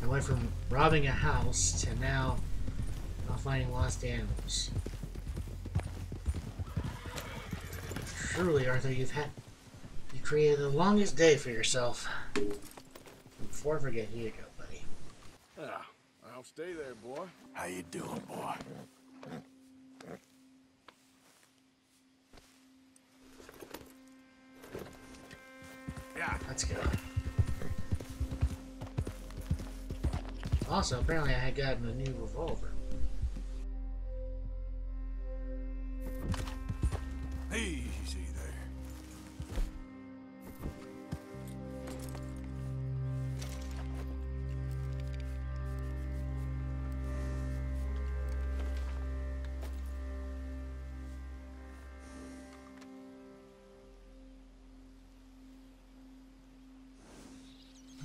I went from robbing a house to now finding lost animals. Truly, Arthur, you created the longest day for yourself. Before I forget, here you go, buddy. Yeah, I'll stay there, boy. How you doing, boy? Yeah. Let's go. Also, apparently I had gotten a new revolver. Easy there.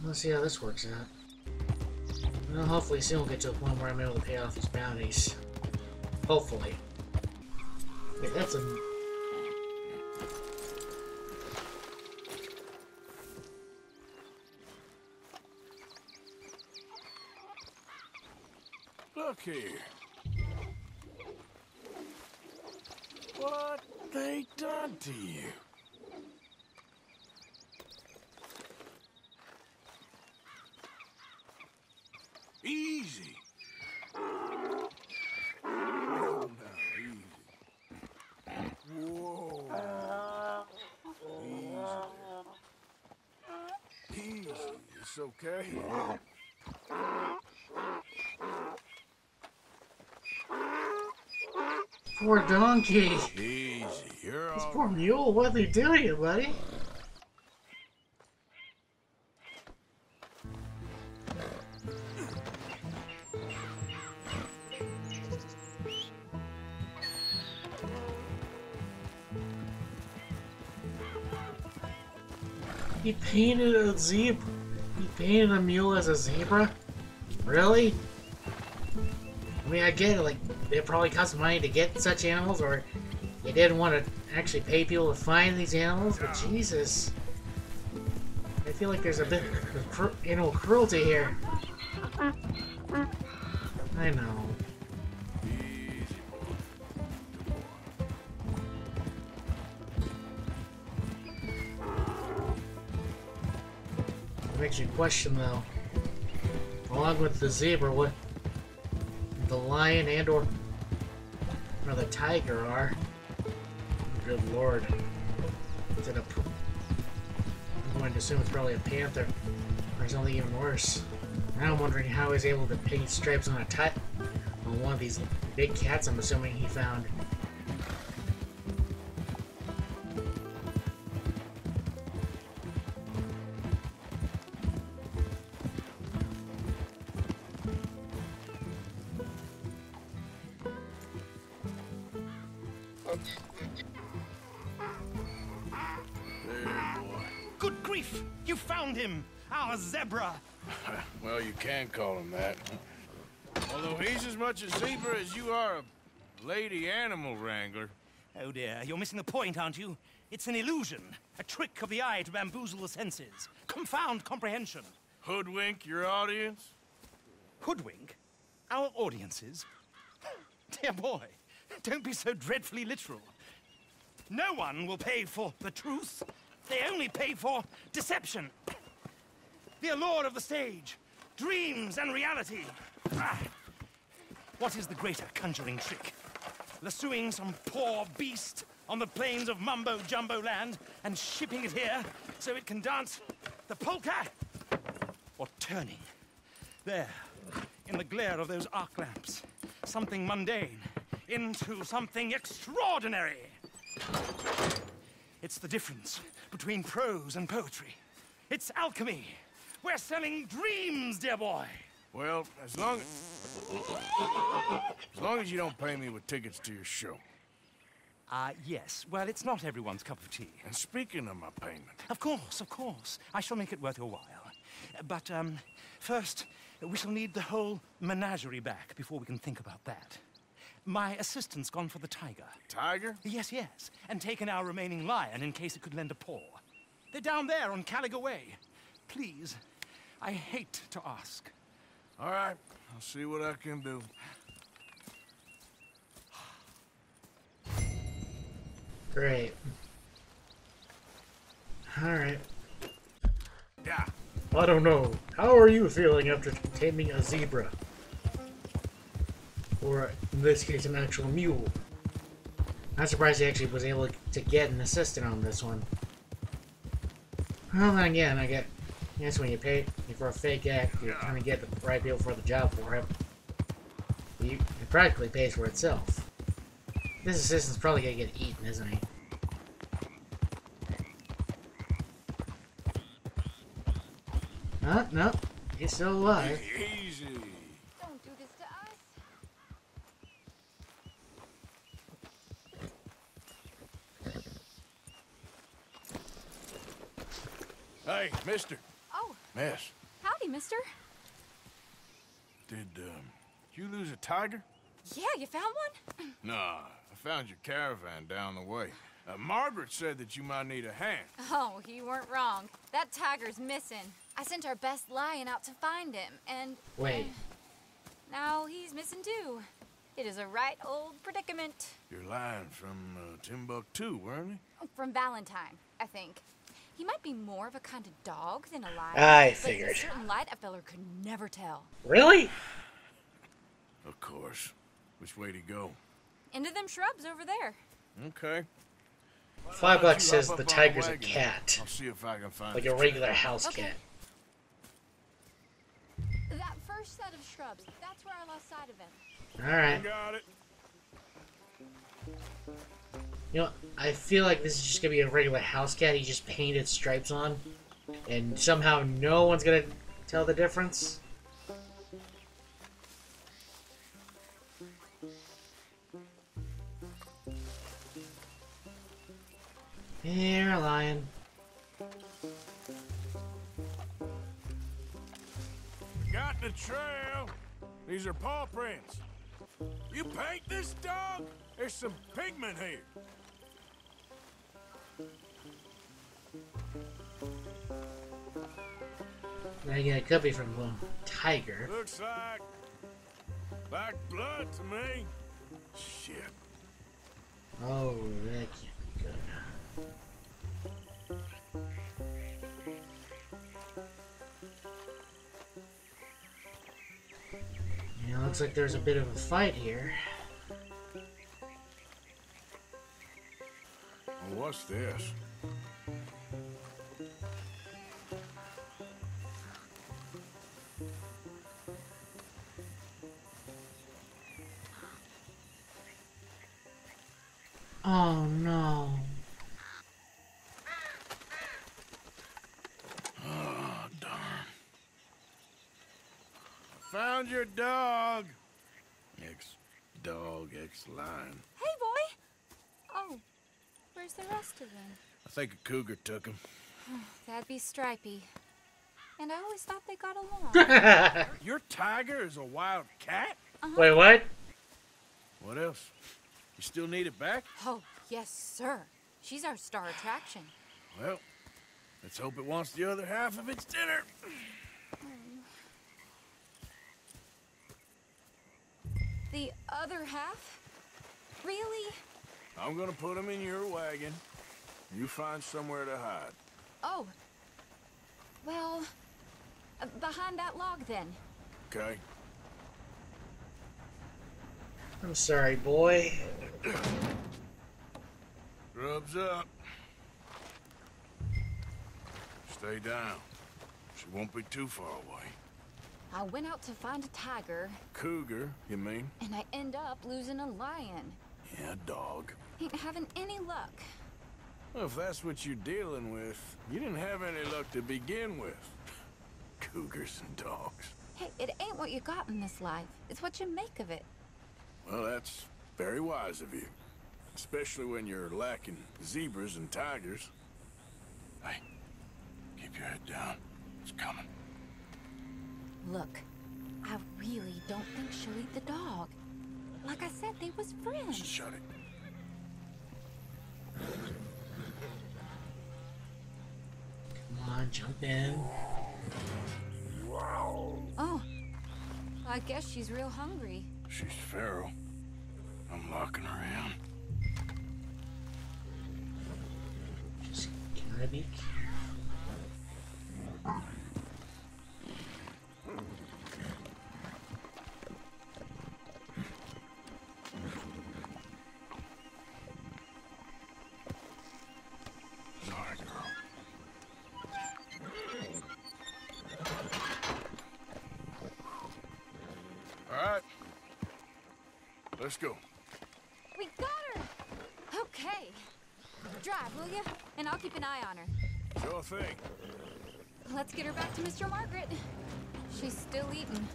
Let's see how this works out. Well, hopefully soon we'll get to a point where I'm able to pay off these bounties. Hopefully. Wait, that's a... Look here. What they done to you? Easy. Oh, no, easy. Whoa. Easy. Easy. It's okay. Poor donkey! Easy. You're This all poor mule, what are they doing to you, buddy? He painted a zebra. He painted a mule as a zebra? Really? I mean, I get it, like, it probably costs money to get such animals, or they didn't want to actually pay people to find these animals, but Jesus. I feel like there's a bit of animal cruelty here. I know. Makes you question, though, along with the zebra, what the lion and or the tiger are. Good lord. Is it a... I'm going to assume it's probably a panther, or something even worse. Now I'm wondering how he's able to paint stripes on on one of these big cats I'm assuming he found. Good grief! You found him! Our zebra! Well, you can call him that. Although he's as much a zebra as you are a lady animal wrangler. Oh dear, you're missing the point, aren't you? It's an illusion. A trick of the eye to bamboozle the senses. Confound comprehension. Hoodwink your audience? Hoodwink? Our audiences? Dear boy, don't be so dreadfully literal. No one will pay for the truth. They only pay for deception. The allure of the stage, dreams and reality. What is the greater conjuring trick? Lassoing some poor beast on the plains of mumbo-jumbo land and shipping it here so it can dance the polka? Or turning, there, in the glare of those arc lamps, something mundane into something extraordinary? It's the difference between prose and poetry. It's alchemy. We're selling dreams, dear boy. Well, as long as you don't pay me with tickets to your show. Yes. Well, it's not everyone's cup of tea. And speaking of my payment... Of course, of course. I shall make it worth your while. But, first, we shall need the whole menagerie back before we can think about that. My assistant's gone for the tiger. Tiger? Yes, yes. And taken our remaining lion in case it could lend a paw. They're down there on Caliga Way. Please, I hate to ask, All right, I'll see what I can do. Great. Alright. Yeah. I don't know. How are you feeling after taming a zebra? Or, in this case, an actual mule. I'm surprised he actually was able to get an assistant on this one. Well, then again, I guess when you pay for a fake act, you're trying to get the right people for the job for it. It practically pays for itself. This assistant's probably gonna get eaten, isn't he? No, he's still alive. Easy. Don't do this to us. Hey, mister. Oh, Miss, howdy, mister. did you lose a tiger? Yeah, you found one? Nah, I found your caravan down the way. Margaret said that you might need a hand. Oh, you weren't wrong. That tiger's missing. I sent our best lion out to find him, and... Wait. Now he's missing too. It is a right old predicament. You're lying from Timbuktu, weren't you? From Valentine, I think. He might be more of a kind of dog than a lion. I but figured. in a certain light, a feller could never tell. Really? Of course. Which way to go? Into them shrubs over there. Okay. $5 You says hop the up on tiger's a wagon. cat. I'll see if I can find Like the a regular trail. house Okay. cat. That first set of shrubs, that's where I lost sight of him. Alright. Got it. You know, I feel like this is just gonna be a regular house cat he just painted stripes on. And somehow no one's gonna tell the difference. Here, lion. Got the trail. These are paw prints. You paint this dog? There's some pigment here. Then again, it could be from the tiger. Looks like blood to me. Shit. Oh, that can't be good. Yeah, looks like there's a bit of a fight here. Well, what's this? Oh no. Oh, darn. Found your dog. Ex-dog, ex-lion. Hey, boy! Oh, where's the rest of them? I think a cougar took him. That'd be Stripey. And I always thought they got along. Your tiger is a wild cat? Wait, what? What else? You still need it back? Oh, yes, sir. She's our star attraction. Well, let's hope it wants the other half of its dinner. The other half? Really? I'm gonna put him in your wagon. You find somewhere to hide. Oh. Well, behind that log then. Okay? I'm sorry, boy. Rubs up. Stay down. She won't be too far away. I went out to find a tiger, Cougar, you mean? and I end up losing a lion. Yeah, dog. Ain't having any luck. Well, if that's what you're dealing with, you didn't have any luck to begin with. Cougars and dogs. Hey, it ain't what you got in this life. It's what you make of it. Well, that's very wise of you. Especially when you're lacking zebras and tigers. Hey, keep your head down. It's coming. Look, I really don't think she'll eat the dog. Like I said, they was friends. Just shut it. Come on, jump in. Oh, I guess she's real hungry. She's feral. I'm locking her in. Just gotta be careful. Sorry, girl. All right. Let's go. We got her! Okay. Drive, will you? And I'll keep an eye on her. Sure thing. Let's get her back to Mr. Margaret. She's still eating.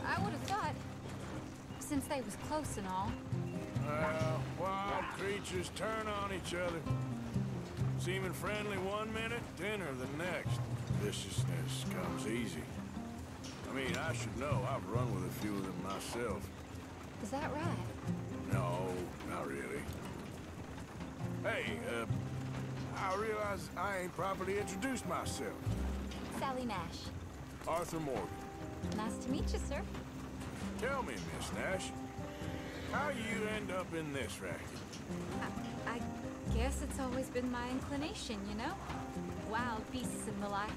I would have thought, since they was close and all. Well, wild creatures turn on each other. Seeming friendly one minute, dinner the next. Viciousness comes easy. I mean, I should know. I've run with a few of them myself. Is that right? No, not really. Hey, I realize I ain't properly introduced myself. Sally Nash. Arthur Morgan. Nice to meet you, sir. Tell me, Miss Nash, how you end up in this racket? I guess it's always been my inclination, you know? Wild beasts and the like.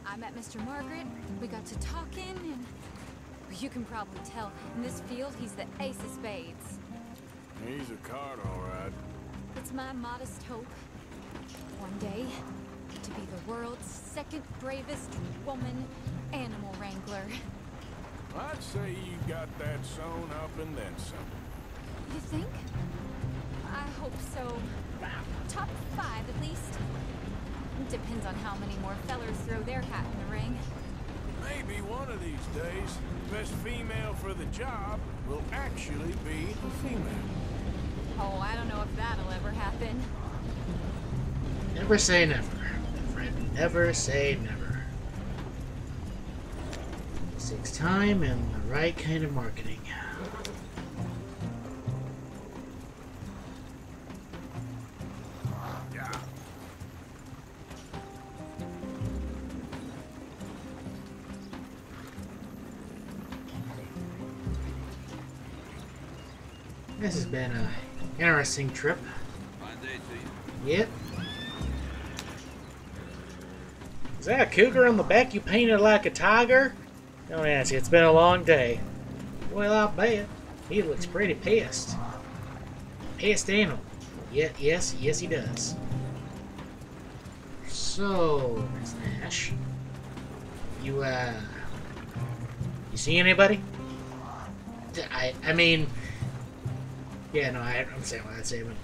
I met Mr. Margaret, we got to talking, and you can probably tell, in this field, he's the ace of spades. He's a card, all right. It's my modest hope, one day, to be the world's second bravest woman animal wrangler. I'd say you got that sewn up and then some. You think? I hope so. Top 5, at least. Depends on how many more fellers throw their hat in the ring. Maybe one of these days, the best female for the job will actually be a female. Oh, I don't know if that'll ever happen. Never say never, friend. Never say never. It takes time and the right kind of marketing. Yeah. This has been an interesting trip. Fine day to you. Yep. Is that a cougar on the back you painted like a tiger? Don't answer. It's been a long day. Well, I bet. He looks pretty pissed. Pissed animal. Yeah, yes, he does. So, Miss Nash, you see anybody? I mean, yeah, no, I'm saying what I'd say, but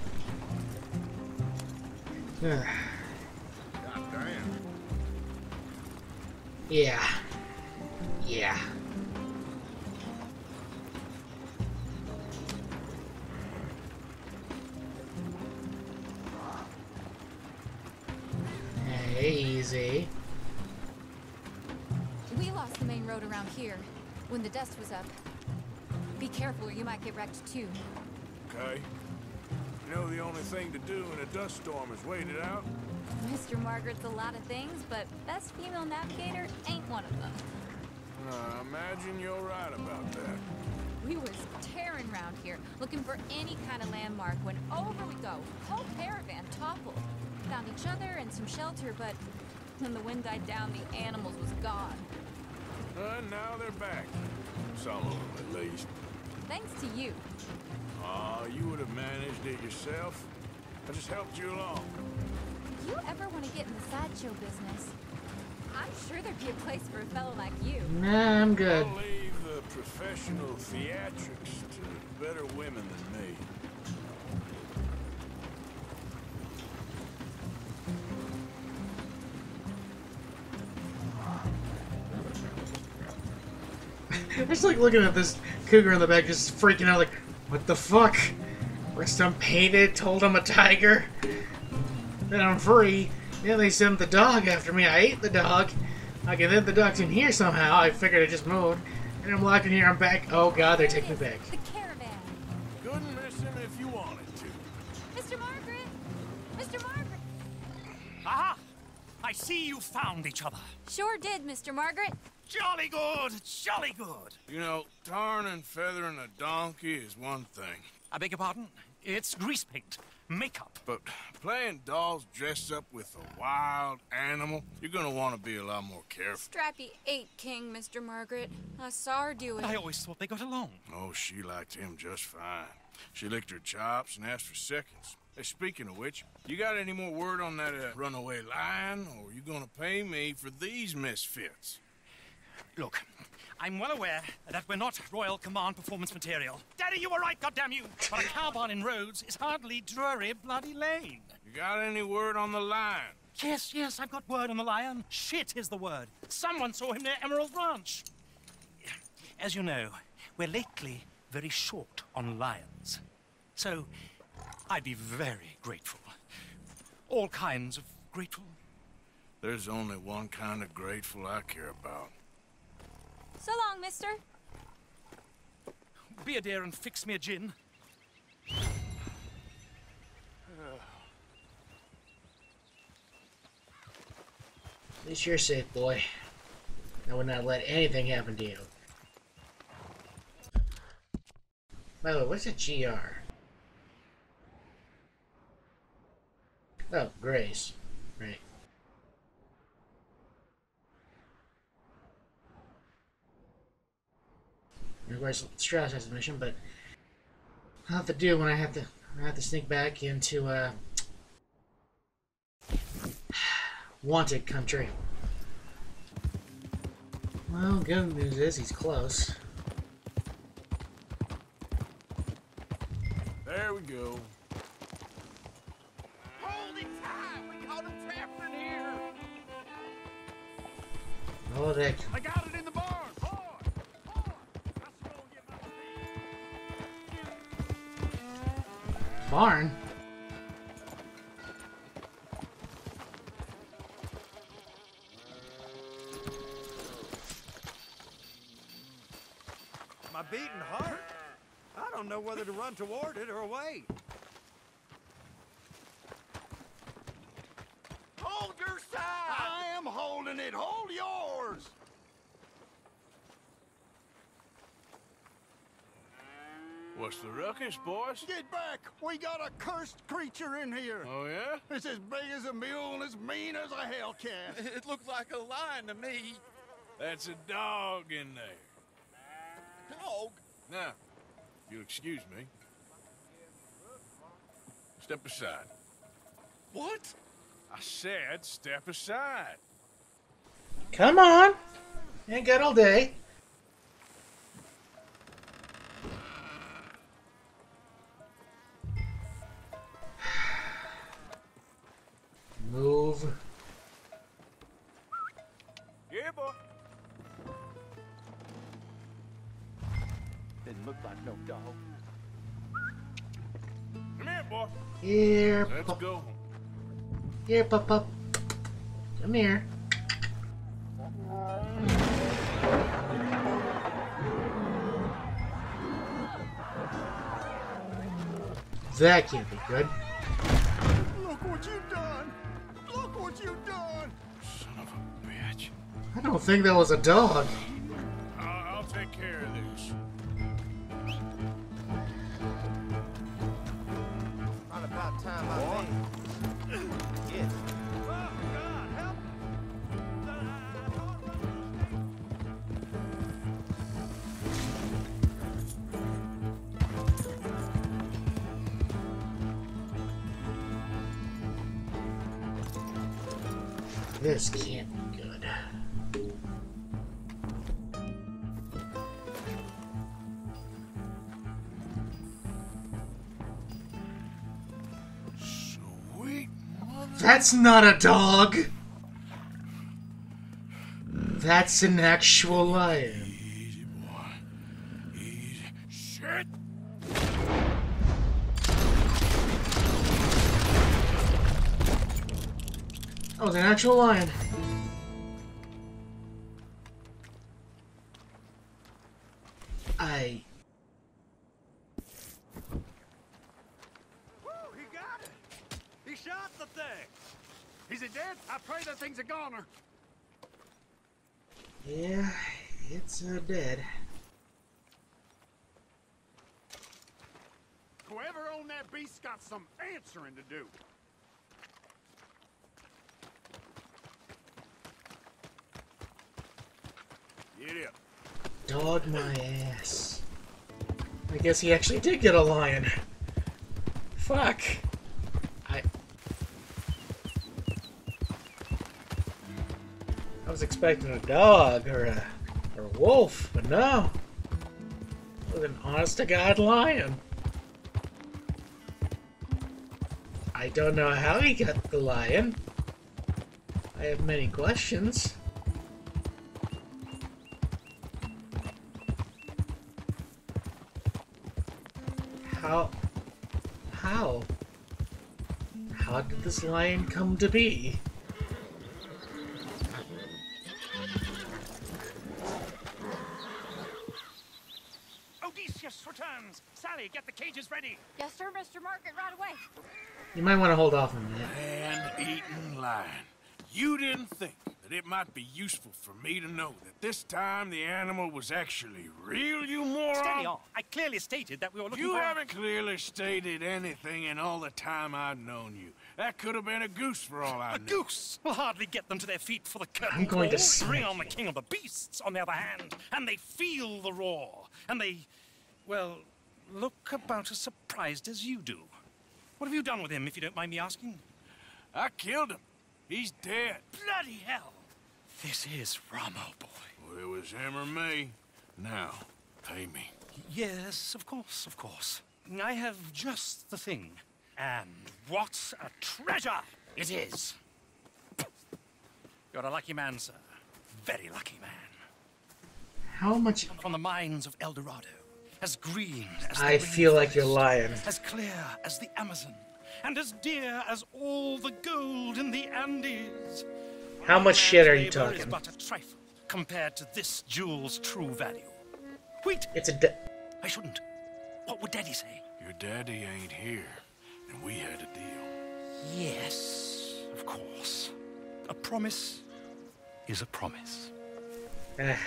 God damn. yeah. Hey, easy. We lost the main road around here when the dust was up. Be careful or you might get wrecked too. Okay. You know the only thing to do in a dust storm is wait it out? Mr. Margaret's a lot of things, but best female navigator ain't one of them. I imagine you're right about that. We was tearing around here, looking for any kind of landmark when over we go. Whole caravan toppled. Found each other and some shelter, but when the wind died down, the animals was gone. And now they're back. Some of them, at least. Thanks to you. You would have managed it yourself. I just helped you along. If you ever want to get in the sideshow business, I'm sure there'd be a place for a fellow like you. Nah, I'm good. I'll leave the professional theatrics to better women than me. I just like looking at this cougar in the back, just freaking out, like, what the fuck? Rest I'm painted, told I'm a tiger. Then I'm free. Then they sent the dog after me. I ate the dog. Like, and then the dog's in here somehow. I figured I just moved. And I'm locked in here. I'm back. Oh god, they're taking me back. The caravan. Couldn't miss him if you wanted to. Mr. Margaret! Mr. Margaret! Aha! I see you found each other. Sure did, Mr. Margaret. Jolly good, jolly good. You know, tarring and feathering a donkey is one thing. I beg your pardon? It's grease paint, makeup. But playing dolls dressed up with a wild animal, you're gonna want to be a lot more careful. Strappy ate King, Mr. Margaret. I saw her do it. I always thought they got along. Oh, she liked him just fine. She licked her chops and asked for seconds. Hey, speaking of which, you got any more word on that runaway lion, or are you gonna pay me for these misfits? Look, I'm well aware that we're not Royal Command performance material. Daddy, you were right, goddamn you! But a cow barn in Rhodes is hardly Drury Bloody Lane. You got any word on the lion? Yes, I've got word on the lion. Shit is the word. Someone saw him near Emerald Ranch. As you know, we're lately very short on lions. So, I'd be very grateful. All kinds of grateful. There's only one kind of grateful I care about. So long, mister. Be a dear and fix me a gin. At least you're safe, boy. I would not let anything happen to you. By the way, what's a GR? Oh, Grace. Right. Of course, Strauss has a mission, but I'll have to do when I have to sneak back into wanted country. Well, good news is he's close. There we go. Hold it tight! We caught him trapped in here! Oh, that I got it in the barn! barn. My beating heart. I don't know whether to run toward it or away. Hold your side! I am holding it. Hold yours! What's the ruckus, boys? Get back! We got a cursed creature in here. Oh, yeah? It's as big as a mule and as mean as a hellcat. It looks like a lion to me. That's a dog in there. Dog? Now, if you'll excuse me. Step aside. What? I said step aside. Come on. Ain't got all day. Move. Yeah, boy. Didn't look like no dog. Come here, boy. Here, Let's pup. go. Here, pup. Come here. That can't be good. Look what you've done! Look what you've done! Son of a bitch. I don't think that was a dog. I'll take care of this. Right about time I made. Yes. Oh, God, help! This can't be good. Sweet mother. That's not a dog. That's an actual lion. Easy, boy. Easy. Shit! That was an actual lion. Woo, he got it! He shot the thing! Is it dead? I pray that thing's a goner. Yeah, it's dead. Whoever owned that beast got some answering to do. Get up. Dog my ass. I guess he actually did get a lion. Fuck. I was expecting a dog or a wolf, but no. It was an honest-to-God lion. I don't know how he got the lion. I have many questions. How? How did this lion come to be? Odysseus returns! Sally, get the cages ready! Yes, sir, Mr. Margaret, right away. You might want to hold off on that. Man-eating lion. You didn't think that it might be useful for me to know that this time the animal was actually real, you moron? Steady on. I clearly stated that we were looking You for... haven't clearly stated anything in all the time I've known you. That could have been a goose for all I A know. goose will hardly get them to their feet for the curtain I'm going to call. smack Bring on the you. king of the beasts, on the other hand, and they feel the roar, and they, well, look about as surprised as you do. What have you done with him, if you don't mind me asking? I killed him. He's dead. Bloody hell! This is Ramo, boy. Well, it was him or me. Now, pay me. Yes, of course, of course. I have just the thing. And what a treasure it is! You're a lucky man, sir. Very lucky man. How much? From the mines of El Dorado. As green as I the feel like you're rainforest, lying. as clear as the Amazon, and as dear as all the gold in the Andes. How much shit are you Labor is talking? but a trifle compared to this jewel's true value. Wait, It's a. I shouldn't. What would Daddy say? Your daddy ain't here, and we had a deal. Yes, of course. A promise is a promise.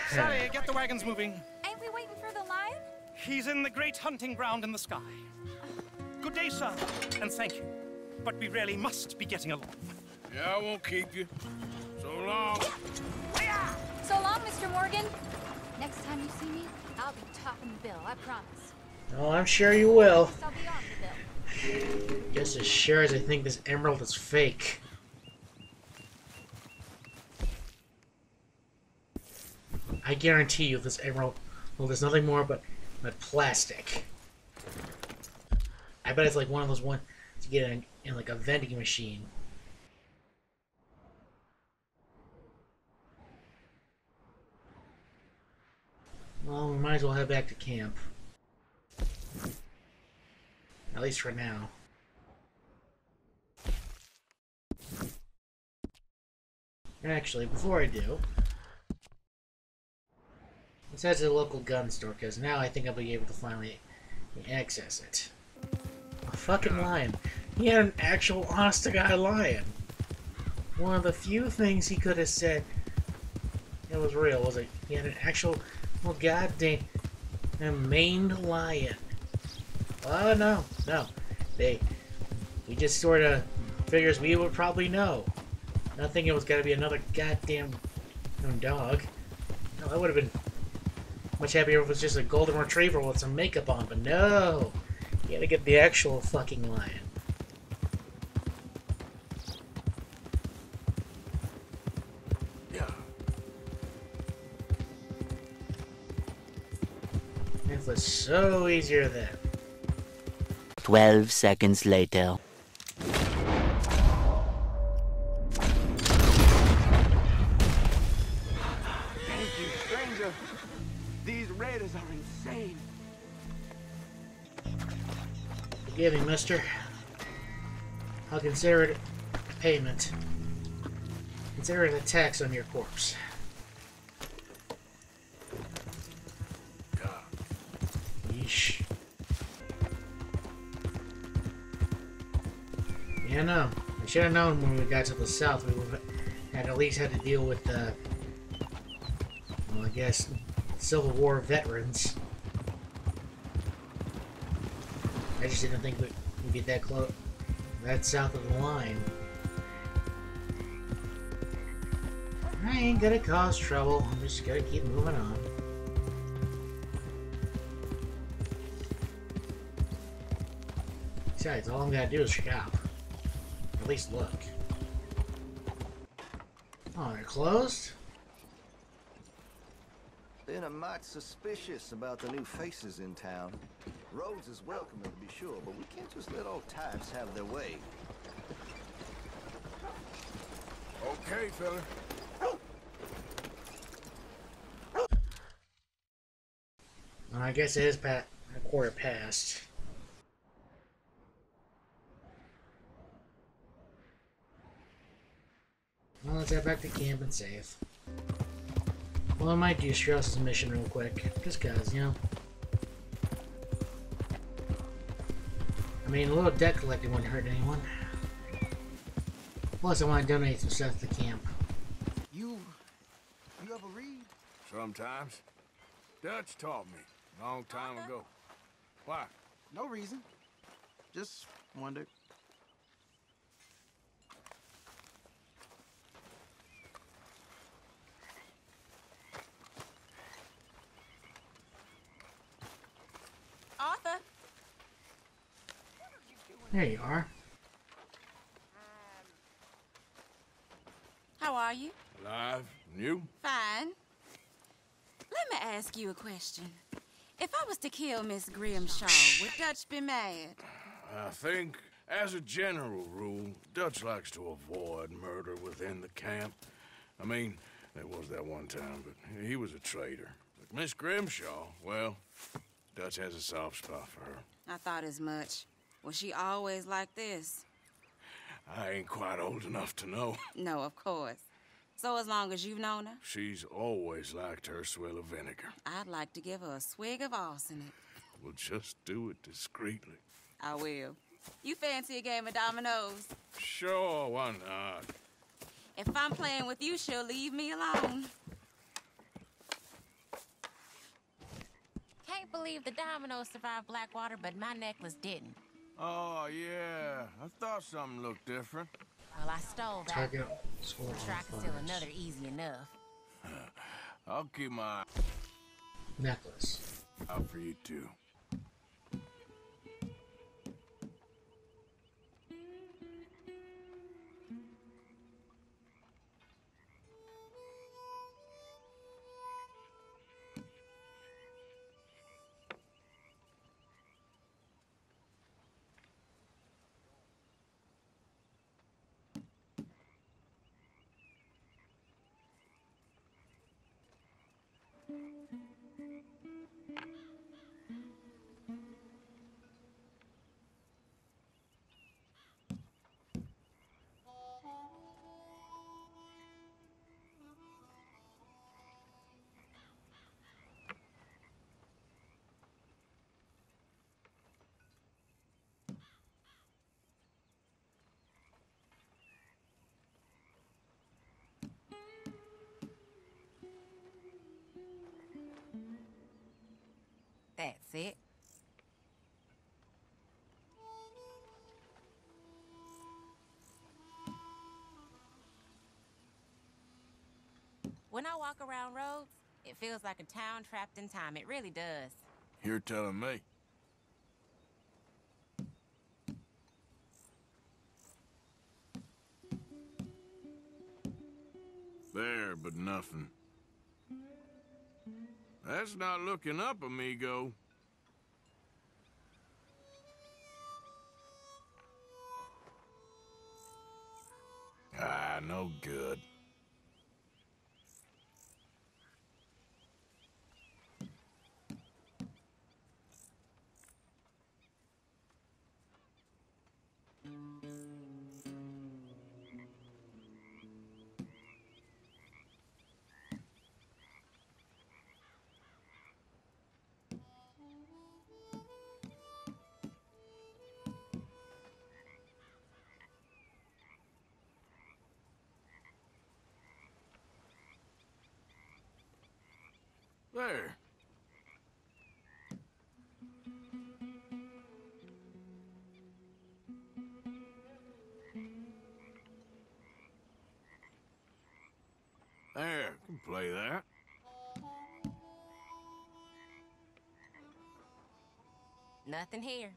Sally, get the wagons moving. Ain't we waiting for the lion? He's in the great hunting ground in the sky. Good day, sir, and thank you. But we really must be getting along. Yeah, I won't keep you. So long. So long, Mr. Morgan. Next time you see me, I'll be topping the bill, I promise. Oh, I'm sure you will. I'll be on the bill. Just as sure as I think this emerald is fake. I guarantee you this emerald, well, there's nothing more but plastic. I bet it's like one of those ones to get in like a vending machine. Well, we might as well head back to camp. At least for now. Actually, before I do, let's head to the local gun store, because now I think I'll be able to finally access it. A fucking lion. He had an actual honest-to-God lion. One of the few things he could have said it was real was like he had an actual, well, goddamn, maned lion. Oh no, we just sort of figures we would probably know. Not thinking it was gonna be another goddamn dog. No, I would have been much happier if it was just a golden retriever with some makeup on, but no! You gotta get the actual fucking lion. Yeah. It was so easier then. 12 seconds later. Thank you, stranger. These raiders are insane. Forgive me, mister. I'll consider it payment. Consider it a tax on your corpse. Yeesh. Yeah, no. I should have known when we got to the south we would have at least had to deal with I guess, Civil War veterans. I just didn't think we'd get that close, that south of the line. I ain't gonna cause trouble. I'm just gonna keep moving on. Besides, all I'm gonna do is shop. At least look. Oh, they're closed? Lynn, I'm mighty suspicious about the new faces in town. Rhodes is welcome, to be sure, but we can't just let old types have their way. Okay, fella. I guess it is a quarter past. Well, let's head back to camp and save. Well, I might do Strauss's mission real quick, just cause, you know. I mean, a little debt collecting wouldn't hurt anyone. Plus, I want to donate some stuff to the camp. You ever read? Sometimes. Dutch taught me, long time ago. Why? No reason. Just wondered. Arthur, There you are. how are you? Alive? And you? Fine. Let me ask you a question. If I was to kill Miss Grimshaw, would Dutch be mad? I think, as a general rule, Dutch likes to avoid murder within the camp. I mean, there was that one time, but he was a traitor. But Miss Grimshaw, well, Dutch has a soft spot for her. I thought as much. Was she always like this? I ain't quite old enough to know. No, of course. So as long as you've known her, She's always liked her swill of vinegar. I'd like to give her a swig of arsenic. We'll just do it discreetly. I will. You fancy a game of dominoes? Sure, why not? If I'm playing with you, she'll leave me alone. Can't believe the dominoes survived Blackwater, but my necklace didn't. Oh, yeah. I thought something looked different. Well, I stole that. Target score I'm sure I can steal another easy enough. I'll keep my eye necklace. out for you, too. That's it. When I walk around roads, it feels like a town trapped in time. It really does. You're telling me. There, but nothing. That's not looking up, amigo. Ah, no good. There. There, can play that. Nothing here.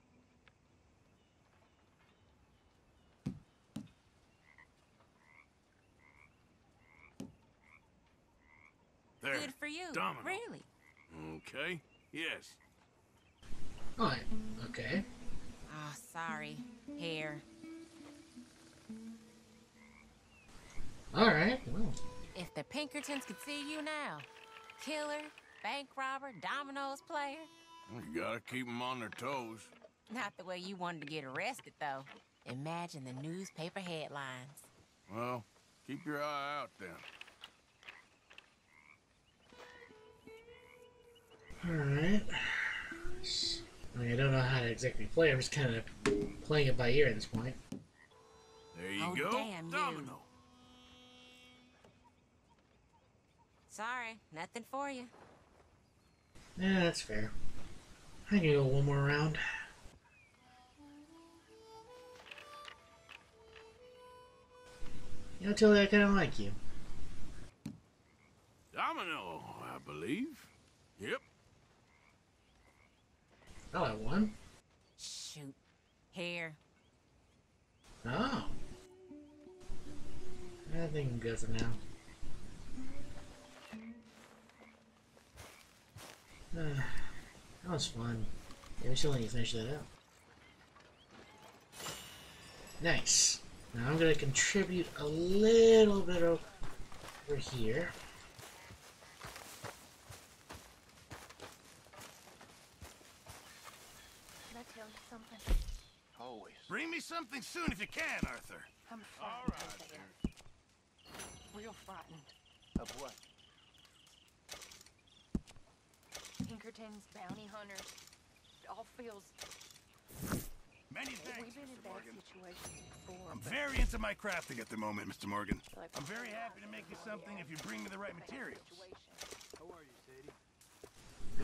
There. Good for you. Domino. Really? Okay. Yes. Oh, okay. Oh, sorry. Here. Alright, well. If the Pinkertons could see you now. Killer, bank robber, dominoes player. You gotta keep them on their toes. Not the way you wanted to get arrested, though. Imagine the newspaper headlines. Well, keep your eye out then. Alright. I mean, I don't know how to exactly play. I'm just kind of playing it by ear at this point. There you Oh, go. damn you. Domino. Sorry, nothing for you. Yeah, that's fair. I can go one more round. You know, Tilly, I kind of like you. Domino, I believe. Yep. Oh, I won? Shoot. Here. Oh. I think I'm good for now. That was fun. Yeah, we still need to finish that up. Nice. Now I'm going to contribute a little bit over here. Can I tell you something? Always. Bring me something soon if you can, Arthur. I'm frightened. Real frightened. Of what? Pinkertons, bounty hunters. It all feels... Many thanks, We've been in Mr. bad Morgan. situations before. I'm but very into my crafting at the moment, Mr. Morgan. like- I'm very happy to make you something if you bring me the right materials.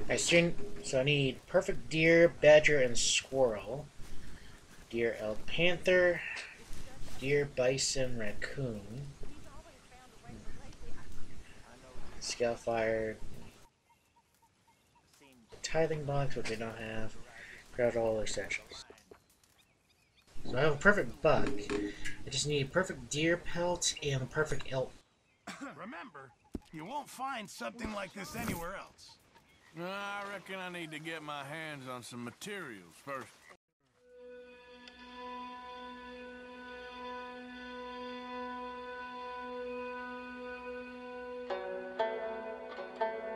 Alright, so I need perfect deer, badger, and squirrel. Deer, elk, panther. Deer, bison, raccoon. Scalefire. Tithing box, which I don't have. Grab all essentials. So I have a perfect buck. I just need perfect deer pelt and a perfect elk. Remember, you won't find something like this anywhere else. I reckon I need to get my hands on some materials first.